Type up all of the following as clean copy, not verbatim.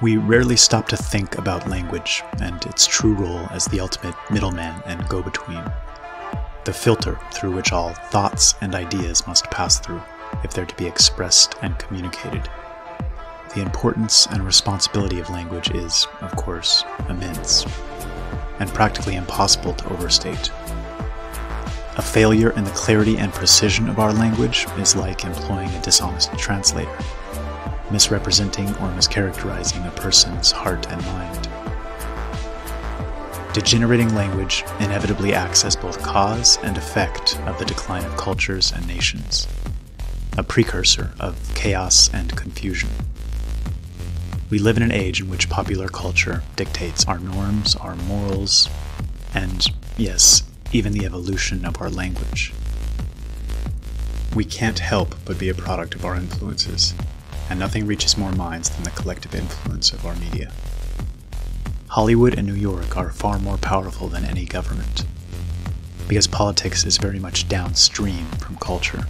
We rarely stop to think about language and its true role as the ultimate middleman and go-between, the filter through which all thoughts and ideas must pass through if they're to be expressed and communicated. The importance and responsibility of language is, of course, immense, and practically impossible to overstate. A failure in the clarity and precision of our language is like employing a dishonest translator, misrepresenting or mischaracterizing a person's heart and mind. Degenerating language inevitably acts as both cause and effect of the decline of cultures and nations, a precursor of chaos and confusion. We live in an age in which popular culture dictates our norms, our morals, and, yes, even the evolution of our language. We can't help but be a product of our influences, and nothing reaches more minds than the collective influence of our media. Hollywood and New York are far more powerful than any government, because politics is very much downstream from culture,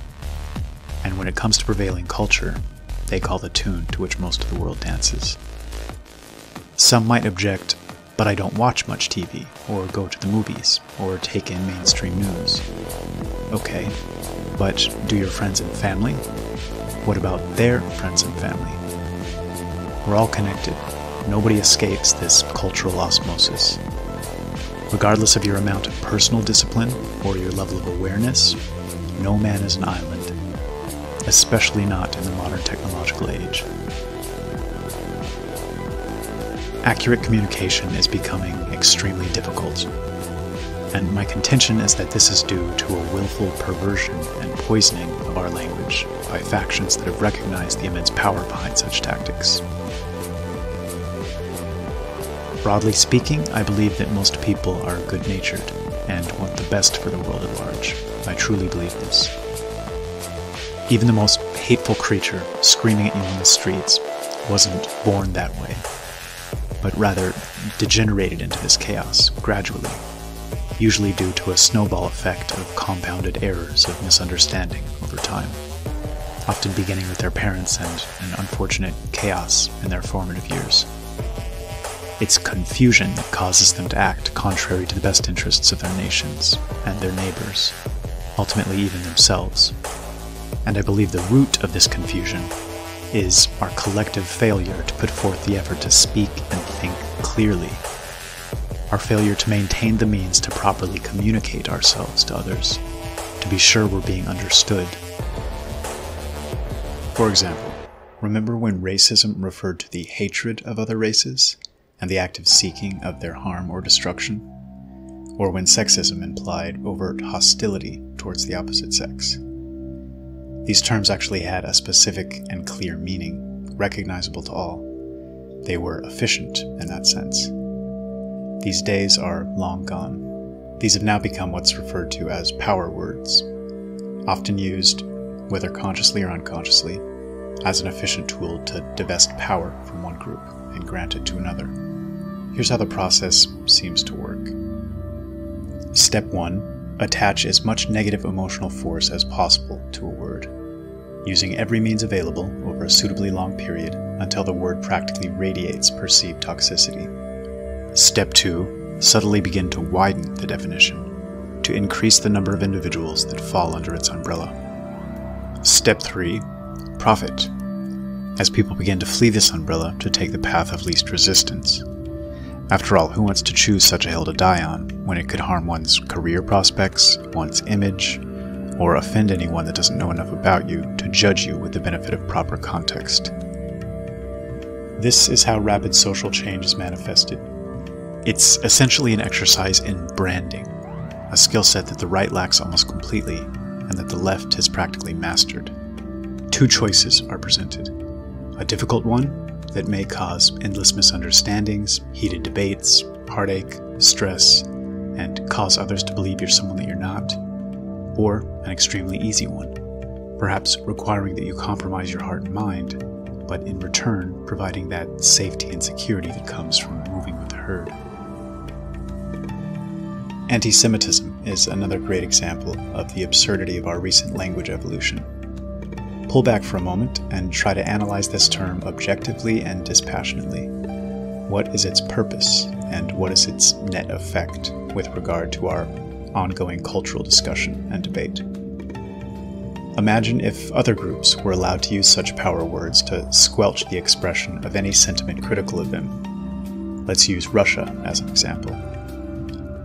and when it comes to prevailing culture, they call the tune to which most of the world dances. Some might object, but I don't watch much TV, or go to the movies, or take in mainstream news. Okay, but do your friends and family? What about their friends and family? We're all connected. Nobody escapes this cultural osmosis. Regardless of your amount of personal discipline or your level of awareness, no man is an island, especially not in the modern technological age. Accurate communication is becoming extremely difficult, and my contention is that this is due to a willful perversion and poisoning of our language by factions that have recognized the immense power behind such tactics. Broadly speaking, I believe that most people are good-natured and want the best for the world at large. I truly believe this. Even the most hateful creature screaming at you on the streets wasn't born that way, but rather degenerated into this chaos gradually, usually due to a snowball effect of compounded errors of misunderstanding over time, often beginning with their parents and an unfortunate chaos in their formative years. It's confusion that causes them to act contrary to the best interests of their nations and their neighbors, ultimately even themselves. And I believe the root of this confusion is our collective failure to put forth the effort to speak and think clearly, our failure to maintain the means to properly communicate ourselves to others, to be sure we're being understood. For example, remember when racism referred to the hatred of other races and the active seeking of their harm or destruction? Or when sexism implied overt hostility towards the opposite sex? These terms actually had a specific and clear meaning, recognizable to all. They were efficient in that sense. These days are long gone. These have now become what's referred to as power words, often used, whether consciously or unconsciously, as an efficient tool to divest power from one group and grant it to another. Here's how the process seems to work. Step 1. Attach as much negative emotional force as possible to a word, using every means available over a suitably long period until the word practically radiates perceived toxicity. Step 2. Subtly begin to widen the definition, to increase the number of individuals that fall under its umbrella. Step 3. Profit, as people begin to flee this umbrella to take the path of least resistance. After all, who wants to choose such a hill to die on when it could harm one's career prospects, one's image, or offend anyone that doesn't know enough about you to judge you with the benefit of proper context? This is how rapid social change is manifested. It's essentially an exercise in branding, a skill set that the right lacks almost completely and that the left has practically mastered. Two choices are presented. A difficult one that may cause endless misunderstandings, heated debates, heartache, stress, and cause others to believe you're someone that you're not. Or an extremely easy one, perhaps requiring that you compromise your heart and mind, but in return providing that safety and security that comes from moving with the herd. Anti-Semitism is another great example of the absurdity of our recent language evolution. pull back for a moment and try to analyze this term objectively and dispassionately. What is its purpose, and what is its net effect with regard to our ongoing cultural discussion and debate? Imagine if other groups were allowed to use such power words to squelch the expression of any sentiment critical of them. Let's use Russia as an example.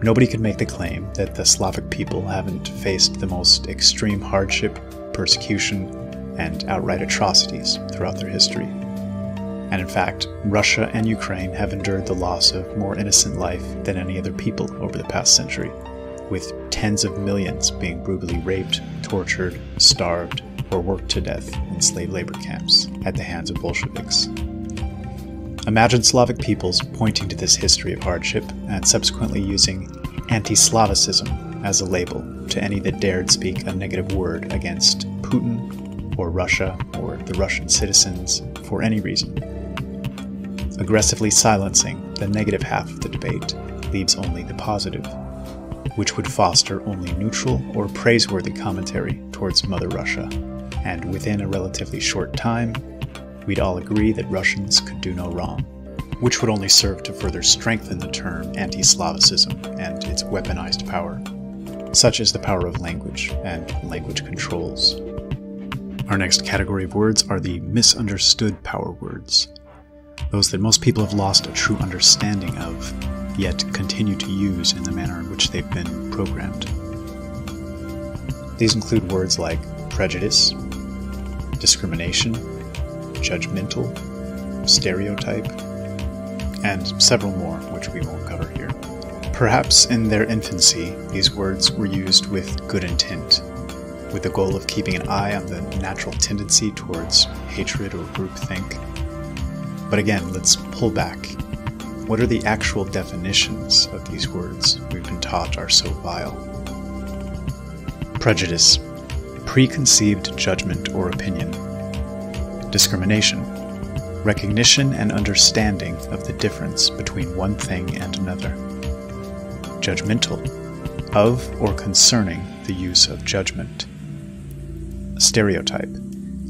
Nobody could make the claim that the Slavic people haven't faced the most extreme hardship, persecution, and outright atrocities throughout their history. And in fact, Russia and Ukraine have endured the loss of more innocent life than any other people over the past century, with tens of millions being brutally raped, tortured, starved, or worked to death in slave labor camps at the hands of Bolsheviks. Imagine Slavic peoples pointing to this history of hardship and subsequently using anti-Slavicism as a label to any that dared speak a negative word against Putin or Russia or the Russian citizens for any reason. Aggressively silencing the negative half of the debate leaves only the positive, which would foster only neutral or praiseworthy commentary towards Mother Russia, and within a relatively short time, we'd all agree that Russians could do no wrong, which would only serve to further strengthen the term anti-Slavicism and its weaponized power. Such is the power of language and language controls. Our next category of words are the misunderstood power words, those that most people have lost a true understanding of, yet continue to use in the manner in which they've been programmed. These include words like prejudice, discrimination, judgmental, stereotype, and several more which we won't cover here. Perhaps in their infancy, these words were used with good intent, with the goal of keeping an eye on the natural tendency towards hatred or groupthink. But again, let's pull back. What are the actual definitions of these words we've been taught are so vile? Prejudice, preconceived judgment or opinion. Discrimination, recognition and understanding of the difference between one thing and another. Judgmental, of or concerning the use of judgment. Stereotype,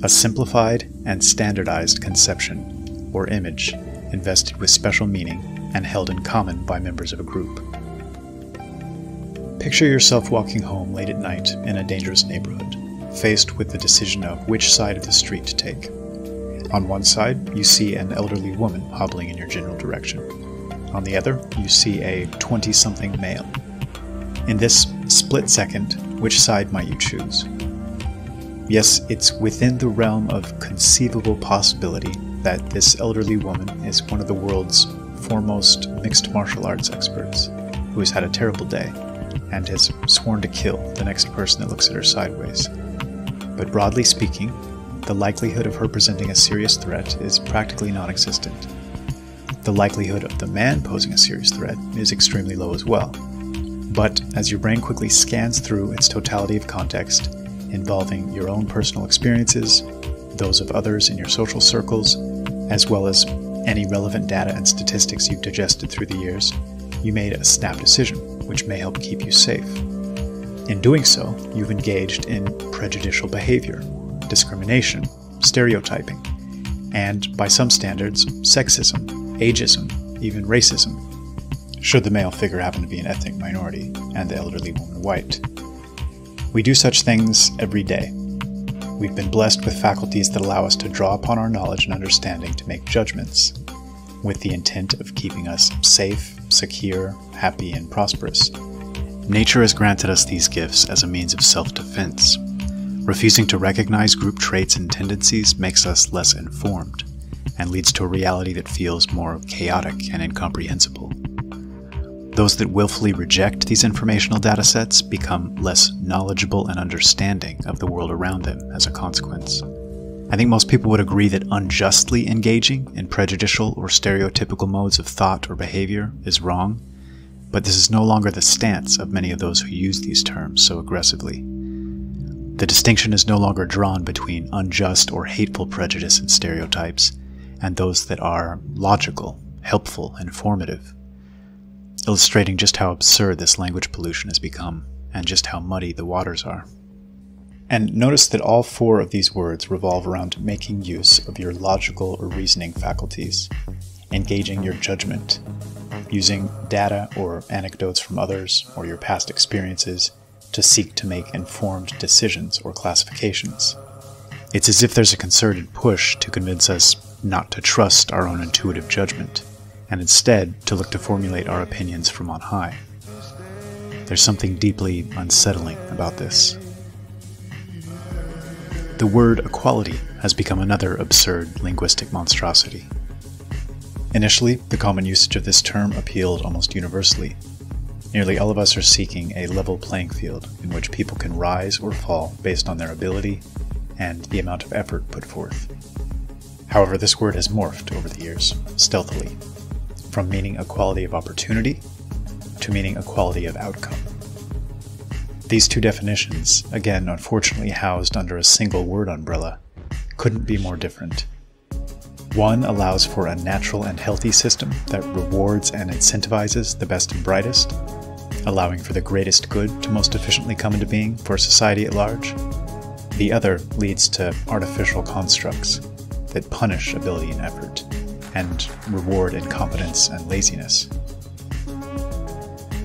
a simplified and standardized conception or image invested with special meaning and held in common by members of a group. Picture yourself walking home late at night in a dangerous neighborhood, faced with the decision of which side of the street to take. On one side, you see an elderly woman hobbling in your general direction. On the other, you see a 20-something male. In this split second, which side might you choose? Yes, it's within the realm of conceivable possibility that this elderly woman is one of the world's foremost mixed martial arts experts, who has had a terrible day and has sworn to kill the next person that looks at her sideways. But broadly speaking, the likelihood of her presenting a serious threat is practically non-existent. The likelihood of the man posing a serious threat is extremely low as well. But as your brain quickly scans through its totality of context, involving your own personal experiences, those of others in your social circles, as well as any relevant data and statistics you've digested through the years, you made a snap decision, which may help keep you safe. In doing so, you've engaged in prejudicial behavior, discrimination, stereotyping, and, by some standards, sexism, ageism, even racism, should the male figure happen to be an ethnic minority and the elderly woman white. We do such things every day. We've been blessed with faculties that allow us to draw upon our knowledge and understanding to make judgments, with the intent of keeping us safe, secure, happy, and prosperous. Nature has granted us these gifts as a means of self-defense. Refusing to recognize group traits and tendencies makes us less informed, and leads to a reality that feels more chaotic and incomprehensible. Those that willfully reject these informational datasets become less knowledgeable and understanding of the world around them as a consequence. I think most people would agree that unjustly engaging in prejudicial or stereotypical modes of thought or behavior is wrong, but this is no longer the stance of many of those who use these terms so aggressively. The distinction is no longer drawn between unjust or hateful prejudice and stereotypes, and those that are logical, helpful, and informative, illustrating just how absurd this language pollution has become, and just how muddy the waters are. And notice that all 4 of these words revolve around making use of your logical or reasoning faculties, engaging your judgment, using data or anecdotes from others or your past experiences to seek to make informed decisions or classifications. It's as if there's a concerted push to convince us not to trust our own intuitive judgment, and instead to look to formulate our opinions from on high. There's something deeply unsettling about this. The word equality has become another absurd linguistic monstrosity. Initially, the common usage of this term appealed almost universally. Nearly all of us are seeking a level playing field in which people can rise or fall based on their ability and the amount of effort put forth. However, this word has morphed over the years, stealthily, from meaning equality of opportunity to meaning equality of outcome. These 2 definitions, again unfortunately housed under a single word umbrella, couldn't be more different. One allows for a natural and healthy system that rewards and incentivizes the best and brightest, allowing for the greatest good to most efficiently come into being for society at large. The other leads to artificial constructs that punish ability and effort, and reward incompetence and laziness.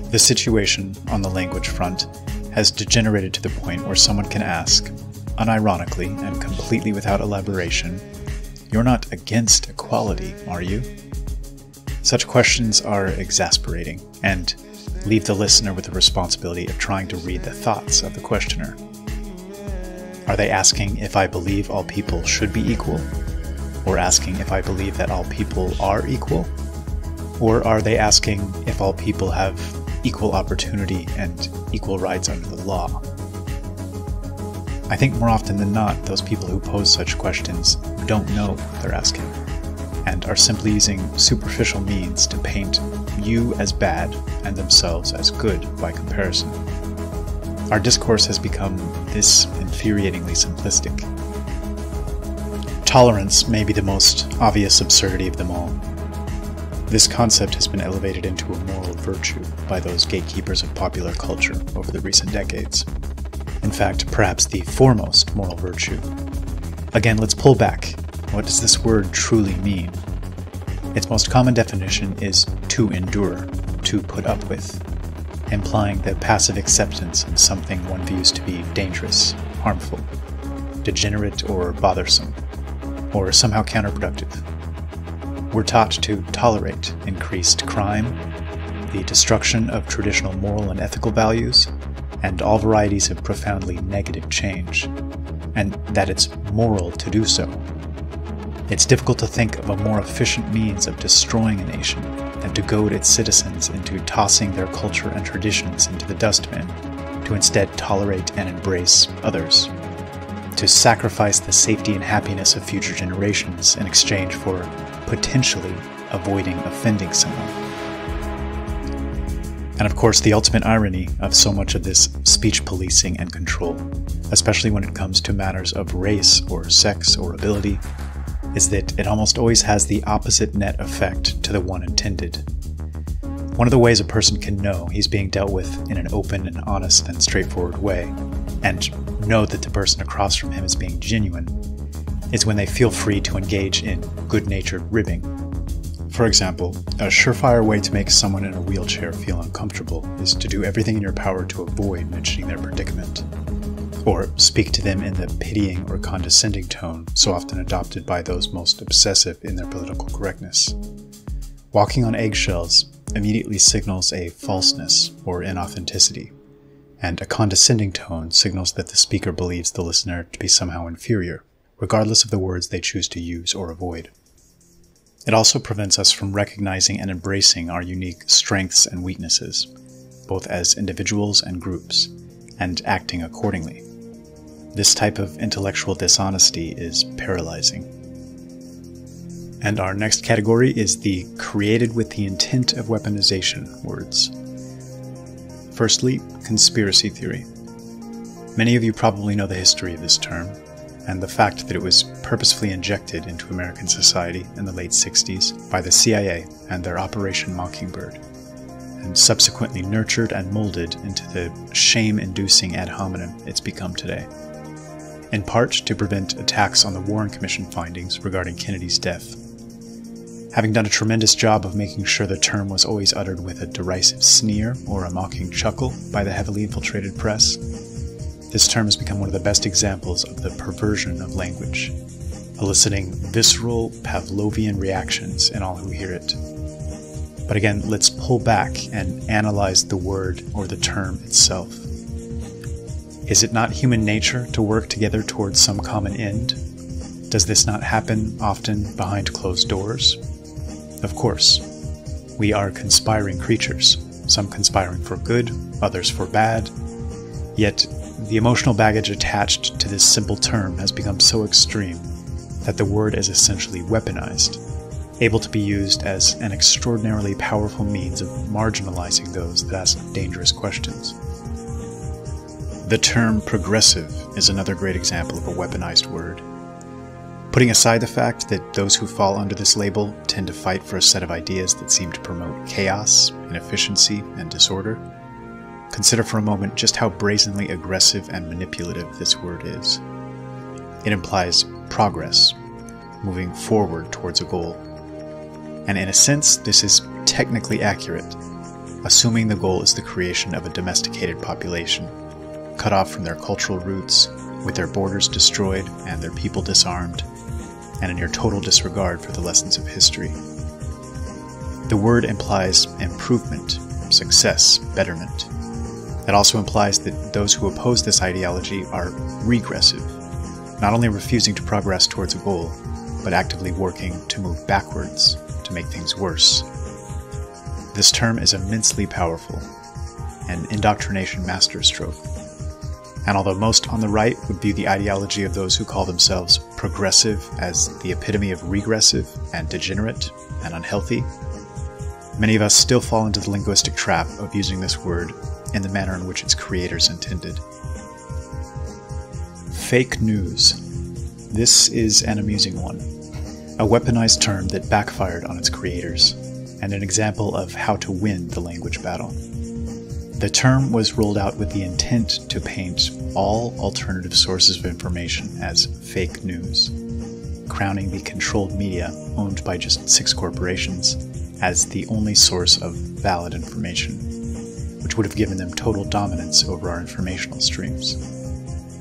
The situation on the language front has degenerated to the point where someone can ask, unironically and completely without elaboration, "You're not against equality, are you?" Such questions are exasperating and leave the listener with the responsibility of trying to read the thoughts of the questioner. Are they asking if I believe all people should be equal? Or asking if I believe that all people are equal? Or are they asking if all people have equal opportunity and equal rights under the law? I think more often than not, those people who pose such questions don't know what they're asking, and are simply using superficial means to paint you as bad and themselves as good by comparison. Our discourse has become this infuriatingly simplistic. Tolerance may be the most obvious absurdity of them all. This concept has been elevated into a moral virtue by those gatekeepers of popular culture over the recent decades. In fact, perhaps the foremost moral virtue. Again, let's pull back. What does this word truly mean? Its most common definition is to endure, to put up with, implying the passive acceptance of something one views to be dangerous, harmful, degenerate, or bothersome, or somehow counterproductive. We're taught to tolerate increased crime, the destruction of traditional moral and ethical values, and all varieties of profoundly negative change, and that it's moral to do so. It's difficult to think of a more efficient means of destroying a nation than to goad its citizens into tossing their culture and traditions into the dustbin, to instead tolerate and embrace others, to sacrifice the safety and happiness of future generations in exchange for potentially avoiding offending someone. And of course, the ultimate irony of so much of this speech policing and control, especially when it comes to matters of race or sex or ability, is that it almost always has the opposite net effect to the one intended. One of the ways a person can know he's being dealt with in an open and honest and straightforward way, and know that the person across from him is being genuine, is when they feel free to engage in good-natured ribbing. For example, a surefire way to make someone in a wheelchair feel uncomfortable is to do everything in your power to avoid mentioning their predicament, or speak to them in the pitying or condescending tone so often adopted by those most obsessive in their political correctness. Walking on eggshells immediately signals a falseness or inauthenticity, and a condescending tone signals that the speaker believes the listener to be somehow inferior, regardless of the words they choose to use or avoid. It also prevents us from recognizing and embracing our unique strengths and weaknesses, both as individuals and groups, and acting accordingly. This type of intellectual dishonesty is paralyzing. And our next category is the created with the intent of weaponization words. Firstly, conspiracy theory. Many of you probably know the history of this term, and the fact that it was purposefully injected into American society in the late 60s by the CIA and their Operation Mockingbird, and subsequently nurtured and molded into the shame-inducing ad hominem it's become today. in part to prevent attacks on the Warren Commission findings regarding Kennedy's death. Having done a tremendous job of making sure the term was always uttered with a derisive sneer or a mocking chuckle by the heavily infiltrated press, this term has become one of the best examples of the perversion of language, eliciting visceral Pavlovian reactions in all who hear it. But again, let's pull back and analyze the word or the term itself. Is it not human nature to work together towards some common end? Does this not happen often behind closed doors? Of course. We are conspiring creatures, some conspiring for good, others for bad. Yet, the emotional baggage attached to this simple term has become so extreme that the word is essentially weaponized, able to be used as an extraordinarily powerful means of marginalizing those that ask dangerous questions. The term progressive is another great example of a weaponized word. Putting aside the fact that those who fall under this label tend to fight for a set of ideas that seem to promote chaos, inefficiency, and disorder, consider for a moment just how brazenly aggressive and manipulative this word is. It implies progress, moving forward towards a goal. And in a sense, this is technically accurate, assuming the goal is the creation of a domesticated population, cut off from their cultural roots, with their borders destroyed and their people disarmed, and in your total disregard for the lessons of history. The word implies improvement, success, betterment. It also implies that those who oppose this ideology are regressive, not only refusing to progress towards a goal, but actively working to move backwards, to make things worse. This term is immensely powerful, an indoctrination masterstroke. And although most on the right would view the ideology of those who call themselves progressive as the epitome of regressive and degenerate and unhealthy, many of us still fall into the linguistic trap of using this word in the manner in which its creators intended. Fake news. This is an amusing one, a weaponized term that backfired on its creators, and an example of how to win the language battle. The term was rolled out with the intent to paint all alternative sources of information as fake news, crowning the controlled media owned by just 6 corporations as the only source of valid information, which would have given them total dominance over our informational streams.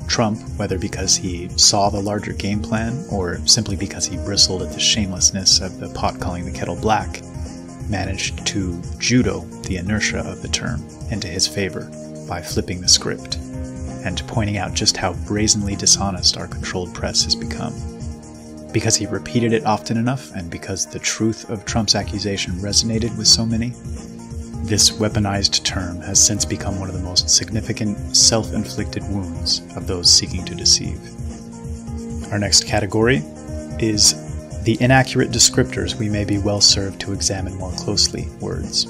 Trump, whether because he saw the larger game plan or simply because he bristled at the shamelessness of the pot calling the kettle black, managed to judo the inertia of the term into his favor by flipping the script and pointing out just how brazenly dishonest our controlled press has become. Because he repeated it often enough and because the truth of Trump's accusation resonated with so many, this weaponized term has since become one of the most significant self-inflicted wounds of those seeking to deceive. Our next category is the inaccurate descriptors we may be well served to examine more closely words.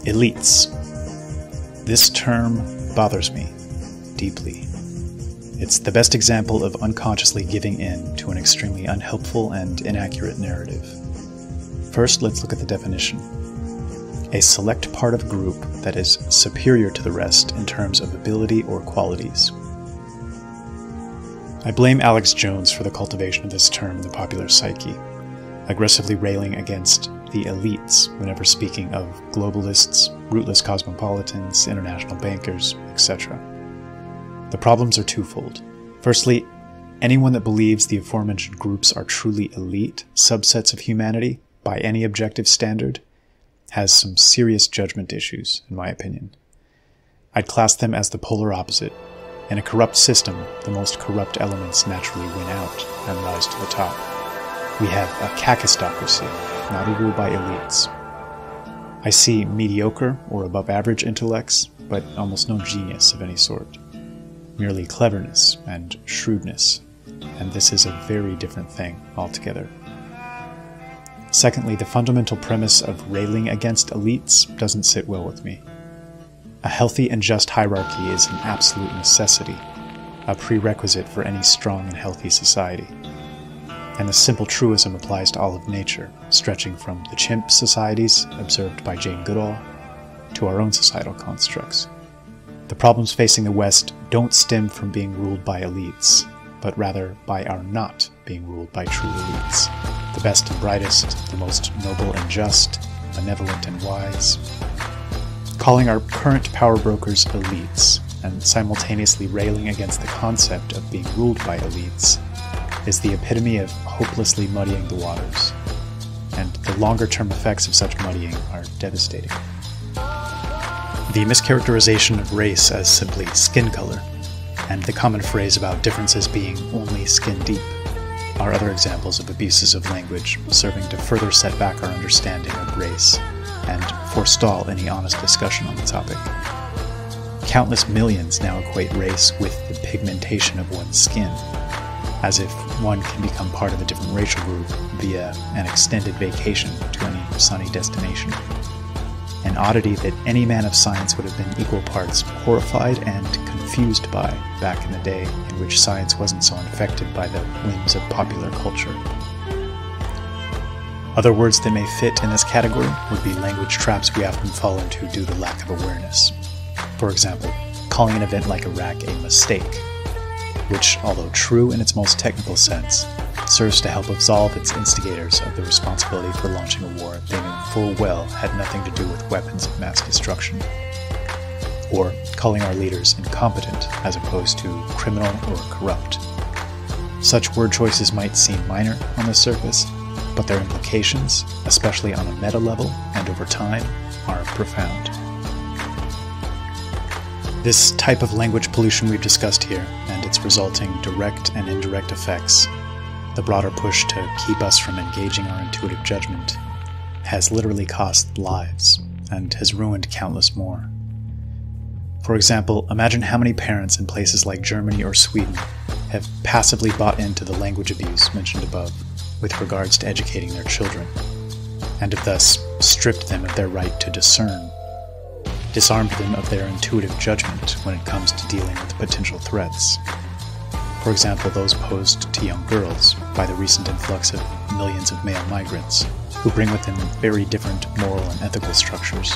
Elites. This term bothers me deeply. It's the best example of unconsciously giving in to an extremely unhelpful and inaccurate narrative. First, let's look at the definition. A select part of a group that is superior to the rest in terms of ability or qualities. I blame Alex Jones for the cultivation of this term in the popular psyche, aggressively railing against the elites whenever speaking of globalists, rootless cosmopolitans, international bankers, etc. The problems are twofold. Firstly, anyone that believes the aforementioned groups are truly elite subsets of humanity by any objective standard has some serious judgment issues, in my opinion. I'd class them as the polar opposite. In a corrupt system, the most corrupt elements naturally win out and rise to the top. We have a kakistocracy, not a rule by elites. I see mediocre or above average intellects, but almost no genius of any sort. Merely cleverness and shrewdness, and this is a very different thing altogether. Secondly, the fundamental premise of railing against elites doesn't sit well with me. A healthy and just hierarchy is an absolute necessity, a prerequisite for any strong and healthy society. And the simple truism applies to all of nature, stretching from the chimp societies observed by Jane Goodall to our own societal constructs. The problems facing the West don't stem from being ruled by elites, but rather by our not being ruled by true elites. The best and brightest, the most noble and just, benevolent and wise. Calling our current power brokers elites, and simultaneously railing against the concept of being ruled by elites, is the epitome of hopelessly muddying the waters. And the longer-term effects of such muddying are devastating. The mischaracterization of race as simply skin color, and the common phrase about differences being only skin deep, are other examples of abuses of language serving to further set back our understanding of race and forestall any honest discussion on the topic. Countless millions now equate race with the pigmentation of one's skin, as if one can become part of a different racial group via an extended vacation to any sunny destination. An oddity that any man of science would have been equal parts horrified and confused by back in the day in which science wasn't so unaffected by the whims of popular culture. Other words that may fit in this category would be language traps we often fall into due to lack of awareness. For example, calling an event like Iraq a mistake, which, although true in its most technical sense, serves to help absolve its instigators of the responsibility for launching a war they knew full well had nothing to do with weapons of mass destruction. Or calling our leaders incompetent as opposed to criminal or corrupt. Such word choices might seem minor on the surface, but their implications, especially on a meta level and over time, are profound. This type of language pollution we've discussed here, and its resulting direct and indirect effects, the broader push to keep us from engaging our intuitive judgment, has literally cost lives, and has ruined countless more. For example, imagine how many parents in places like Germany or Sweden have passively bought into the language abuse mentioned above with regards to educating their children, and have thus stripped them of their right to discern, disarmed them of their intuitive judgment when it comes to dealing with potential threats. For example, those posed to young girls by the recent influx of millions of male migrants, who bring with them very different moral and ethical structures.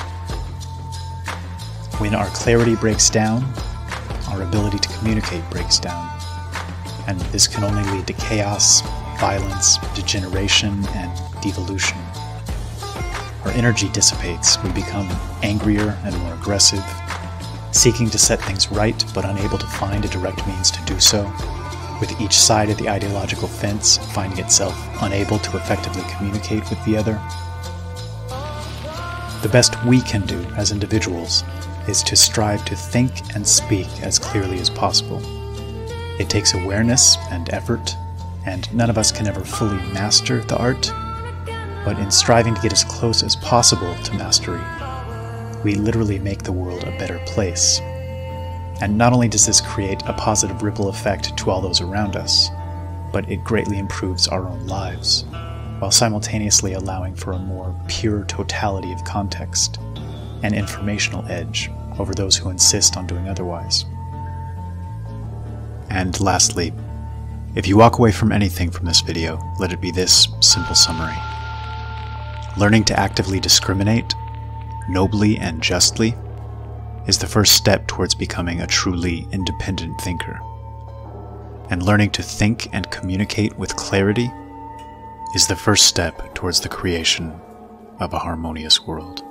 When our clarity breaks down, our ability to communicate breaks down, and this can only lead to chaos, violence, degeneration, and devolution. Our energy dissipates, we become angrier and more aggressive, seeking to set things right but unable to find a direct means to do so, with each side of the ideological fence finding itself unable to effectively communicate with the other. The best we can do as individuals is to strive to think and speak as clearly as possible. It takes awareness and effort, and none of us can ever fully master the art, but in striving to get as close as possible to mastery, we literally make the world a better place. And not only does this create a positive ripple effect to all those around us, but it greatly improves our own lives, while simultaneously allowing for a more pure totality of context and informational edge over those who insist on doing otherwise. And lastly, if you walk away from anything from this video, let it be this simple summary. Learning to actively discriminate, nobly and justly, is the first step towards becoming a truly independent thinker. And learning to think and communicate with clarity is the first step towards the creation of a harmonious world.